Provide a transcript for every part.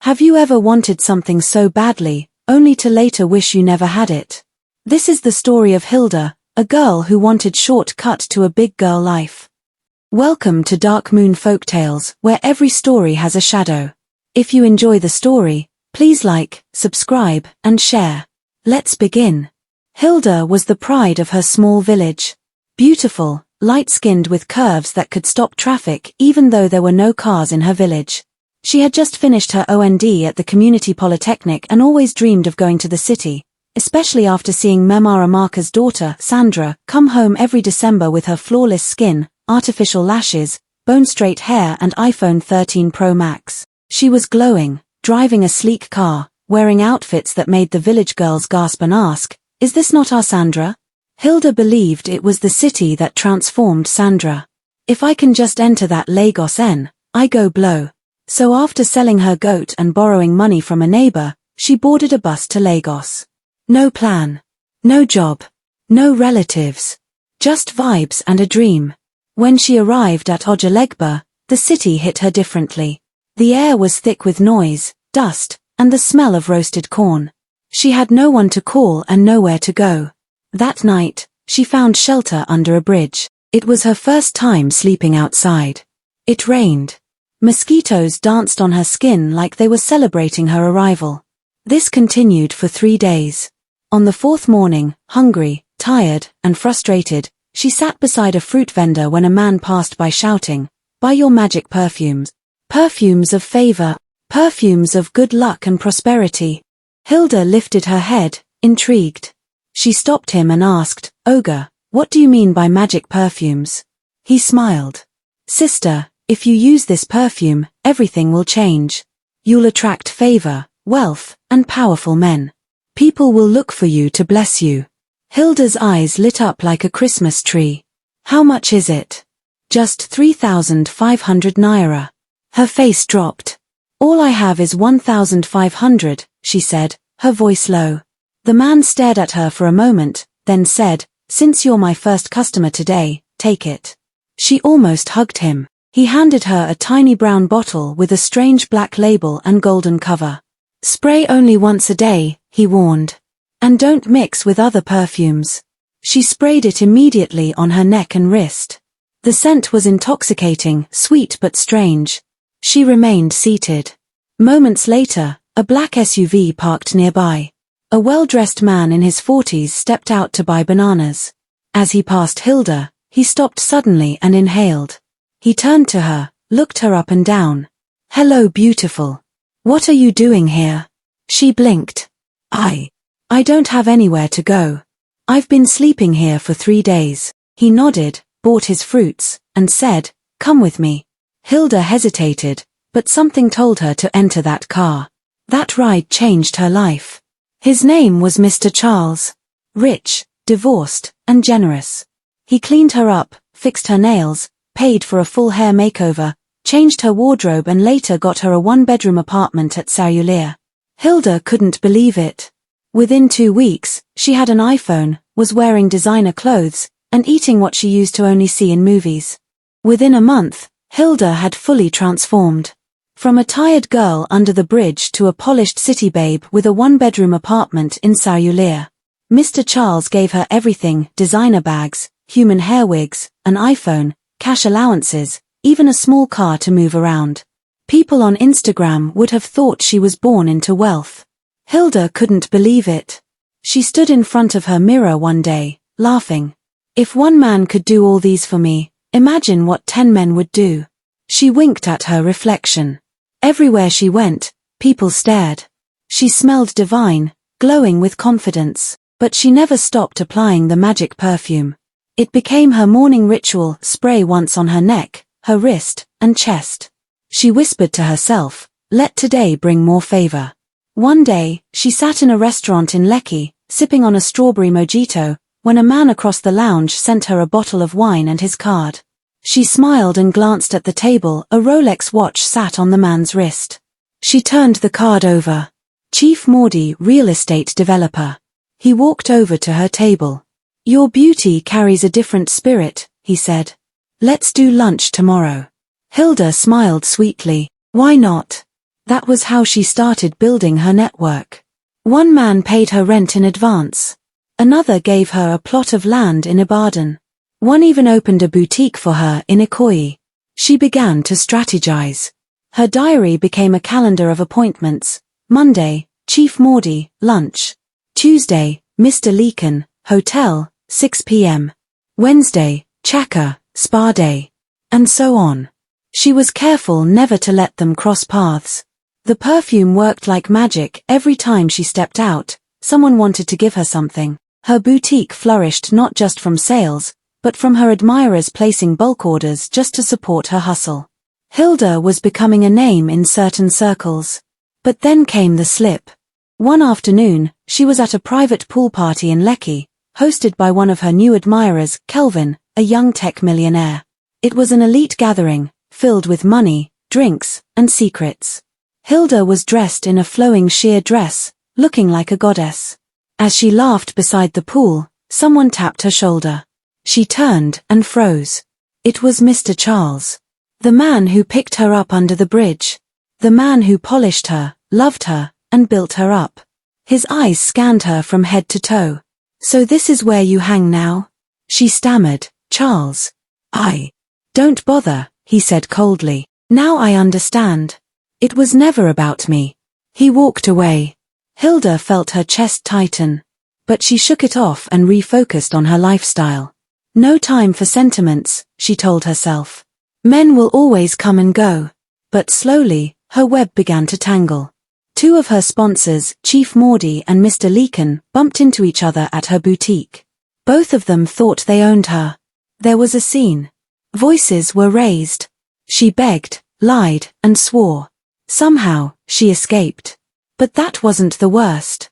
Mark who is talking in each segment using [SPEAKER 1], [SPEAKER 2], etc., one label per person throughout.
[SPEAKER 1] Have you ever wanted something so badly, only to later wish you never had it? This is the story of Hilda, a girl who wanted shortcut to a big girl life. Welcome to Dark Moon Folktales, where every story has a shadow. If you enjoy the story, please like, subscribe, and share. Let's begin. Hilda was the pride of her small village. Beautiful, light-skinned with curves that could stop traffic even though there were no cars in her village. She had just finished her OND at the community polytechnic and always dreamed of going to the city, especially after seeing Mama Amaka's daughter, Sandra, come home every December with her flawless skin, artificial lashes, bone-straight hair and iPhone 13 Pro Max. She was glowing, driving a sleek car, wearing outfits that made the village girls gasp and ask, "Is this not our Sandra?" Hilda believed it was the city that transformed Sandra. "If I can just enter that Lagos I go blow." So after selling her goat and borrowing money from a neighbor, she boarded a bus to Lagos. No plan. No job. No relatives. Just vibes and a dream. When she arrived at Ojalegba, the city hit her differently. The air was thick with noise, dust, and the smell of roasted corn. She had no one to call and nowhere to go. That night, she found shelter under a bridge. It was her first time sleeping outside. It rained. Mosquitoes danced on her skin like they were celebrating her arrival. This continued for 3 days. On the fourth morning, hungry, tired, and frustrated, she sat beside a fruit vendor when a man passed by shouting, "Buy your magic perfumes. Perfumes of favour. Perfumes of good luck and prosperity." Hilda lifted her head, intrigued. She stopped him and asked, "Ogre, what do you mean by magic perfumes?" He smiled. "Sister, if you use this perfume, everything will change. You'll attract favour, wealth, and powerful men. People will look for you to bless you." Hilda's eyes lit up like a Christmas tree. "How much is it?" "Just 3,500 naira. Her face dropped. "All I have is 1,500, she said, her voice low. The man stared at her for a moment, then said, "Since you're my first customer today, take it." She almost hugged him. He handed her a tiny brown bottle with a strange black label and golden cover. "Spray only once a day," he warned. "And don't mix with other perfumes." She sprayed it immediately on her neck and wrist. The scent was intoxicating, sweet but strange. She remained seated. Moments later, a black SUV parked nearby. A well-dressed man in his 40s stepped out to buy bananas. As he passed Hilda, he stopped suddenly and inhaled. He turned to her, looked her up and down. "Hello, beautiful. What are you doing here?" She blinked. I don't have anywhere to go. I've been sleeping here for 3 days." He nodded, bought his fruits, and said, "Come with me." Hilda hesitated, but something told her to enter that car. That ride changed her life. His name was Mr. Charles. Rich, divorced, and generous. He cleaned her up, fixed her nails, paid for a full hair makeover, changed her wardrobe and later got her a 1-bedroom apartment at Sarulia. Hilda couldn't believe it. Within 2 weeks, she had an iPhone, was wearing designer clothes, and eating what she used to only see in movies. Within a month, Hilda had fully transformed. From a tired girl under the bridge to a polished city babe with a 1-bedroom apartment in Sarulia. Mr. Charles gave her everything: designer bags, human hair wigs, an iPhone, cash allowances, even a small car to move around. People on Instagram would have thought she was born into wealth. Hilda couldn't believe it. She stood in front of her mirror one day, laughing. "If one man could do all these for me, imagine what 10 men would do." She winked at her reflection. Everywhere she went, people stared. She smelled divine, glowing with confidence, but she never stopped applying the magic perfume. It became her morning ritual: spray once on her neck, her wrist, and chest. She whispered to herself, "Let today bring more favor." One day, she sat in a restaurant in Lekki, sipping on a strawberry mojito, when a man across the lounge sent her a bottle of wine and his card. She smiled and glanced at the table. A Rolex watch sat on the man's wrist. She turned the card over. Chief Mordi, real estate developer. He walked over to her table. "Your beauty carries a different spirit," he said. "Let's do lunch tomorrow." Hilda smiled sweetly. "Why not? That was how she started building her network. One man paid her rent in advance. Another gave her a plot of land in Ibadan. One even opened a boutique for her in Ikoyi. She began to strategize. Her diary became a calendar of appointments. Monday, Chief Mordi, lunch. Tuesday, Mr. Leakin, hotel, 6 p.m. Wednesday, Chaka, spa day. And so on. She was careful never to let them cross paths. The perfume worked like magic. Every time she stepped out, someone wanted to give her something. Her boutique flourished not just from sales, but from her admirers placing bulk orders just to support her hustle. Hilda was becoming a name in certain circles. But then came the slip. One afternoon, she was at a private pool party in Lekki, hosted by one of her new admirers, Kelvin, a young tech millionaire. It was an elite gathering, filled with money, drinks, and secrets. Hilda was dressed in a flowing sheer dress, looking like a goddess. As she laughed beside the pool, someone tapped her shoulder. She turned and froze. It was Mr. Charles. The man who picked her up under the bridge. The man who polished her, loved her, and built her up. His eyes scanned her from head to toe. "So this is where you hang now?" She stammered. "Charles. Don't bother," he said coldly. "Now I understand. It was never about me." He walked away. Hilda felt her chest tighten. But she shook it off and refocused on her lifestyle. No time for sentiments, she told herself. Men will always come and go. But slowly, her web began to tangle. Two of her sponsors, Chief Mordi and Mr. Leakin, bumped into each other at her boutique. Both of them thought they owned her. There was a scene. Voices were raised. She begged, lied, and swore. Somehow, she escaped. But that wasn't the worst.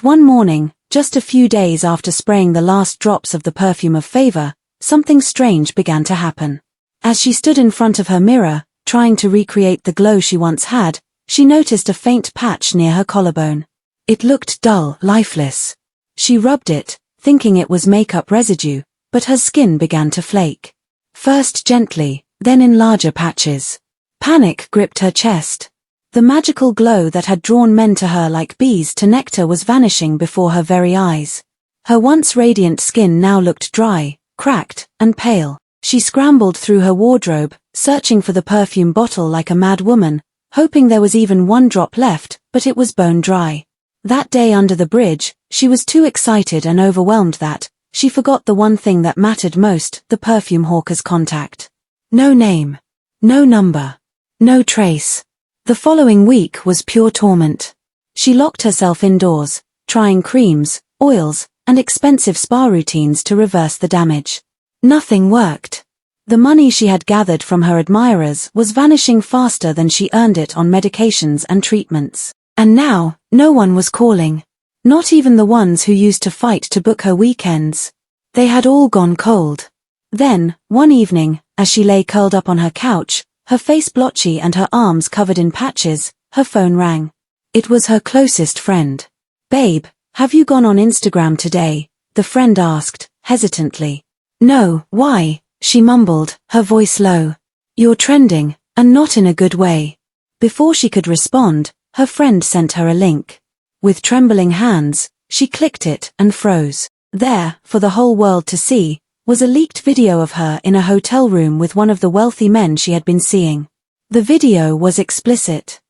[SPEAKER 1] One morning, just a few days after spraying the last drops of the perfume of favour, something strange began to happen. As she stood in front of her mirror, trying to recreate the glow she once had, she noticed a faint patch near her collarbone. It looked dull, lifeless. She rubbed it, thinking it was makeup residue, but her skin began to flake. First gently, then in larger patches. Panic gripped her chest. The magical glow that had drawn men to her like bees to nectar was vanishing before her very eyes. Her once radiant skin now looked dry, cracked, and pale. She scrambled through her wardrobe, searching for the perfume bottle like a mad woman, hoping there was even one drop left, but it was bone dry. That day under the bridge, she was too excited and overwhelmed that she forgot the one thing that mattered most, the perfume hawker's contact. No name. No number. No trace. The following week was pure torment. She locked herself indoors, trying creams, oils, and expensive spa routines to reverse the damage. Nothing worked. The money she had gathered from her admirers was vanishing faster than she earned it on medications and treatments. And now, no one was calling. Not even the ones who used to fight to book her weekends. They had all gone cold. Then, one evening, as she lay curled up on her couch, her face blotchy and her arms covered in patches, her phone rang. It was her closest friend. "Babe, have you gone on Instagram today?" the friend asked, hesitantly. "No, why?" she mumbled, her voice low. "You're trending, and not in a good way." Before she could respond, her friend sent her a link. With trembling hands, she clicked it and froze. There, for the whole world to see, was a leaked video of her in a hotel room with one of the wealthy men she had been seeing. The video was explicit.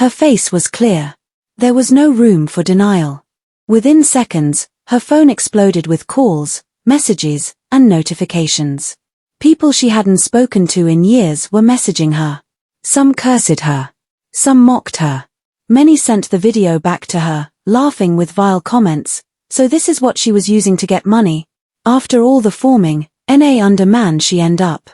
[SPEAKER 1] Her face was clear. There was no room for denial. Within seconds, her phone exploded with calls, messages, and notifications. People she hadn't spoken to in years were messaging her. Some cursed her. Some mocked her. Many sent the video back to her, laughing with vile comments. So this is what she was using to get money. After all the forming, under man she end up.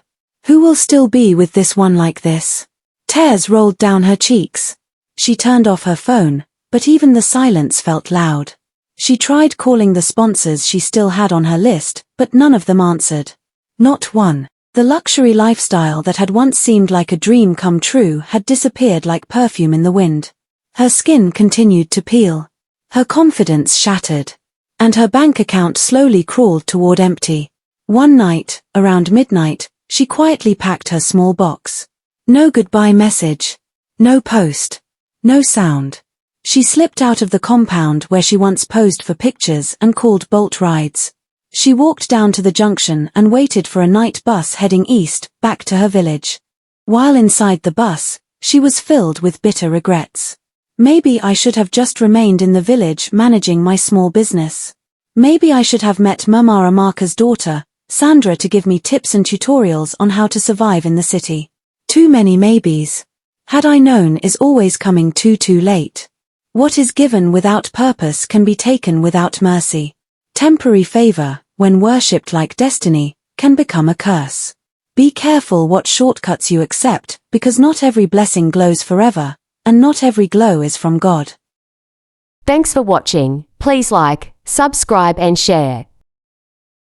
[SPEAKER 1] Who will still be with this one like this? Tears rolled down her cheeks. She turned off her phone, but even the silence felt loud. She tried calling the sponsors she still had on her list, but none of them answered. Not one. The luxury lifestyle that had once seemed like a dream come true had disappeared like perfume in the wind. Her skin continued to peel. Her confidence shattered. And her bank account slowly crawled toward empty. One night, around midnight, she quietly packed her small box. No goodbye message. No post. No sound. She slipped out of the compound where she once posed for pictures and called Bolt rides. She walked down to the junction and waited for a night bus heading east, back to her village. While inside the bus, she was filled with bitter regrets. Maybe I should have just remained in the village managing my small business. Maybe I should have met Mama Amaka's daughter, Sandra, to give me tips and tutorials on how to survive in the city. Too many maybes. Had I known is always coming too late. What is given without purpose can be taken without mercy. Temporary favor, when worshipped like destiny, can become a curse. Be careful what shortcuts you accept, because not every blessing glows forever, and not every glow is from God.
[SPEAKER 2] Thanks for watching. Please like, subscribe and share.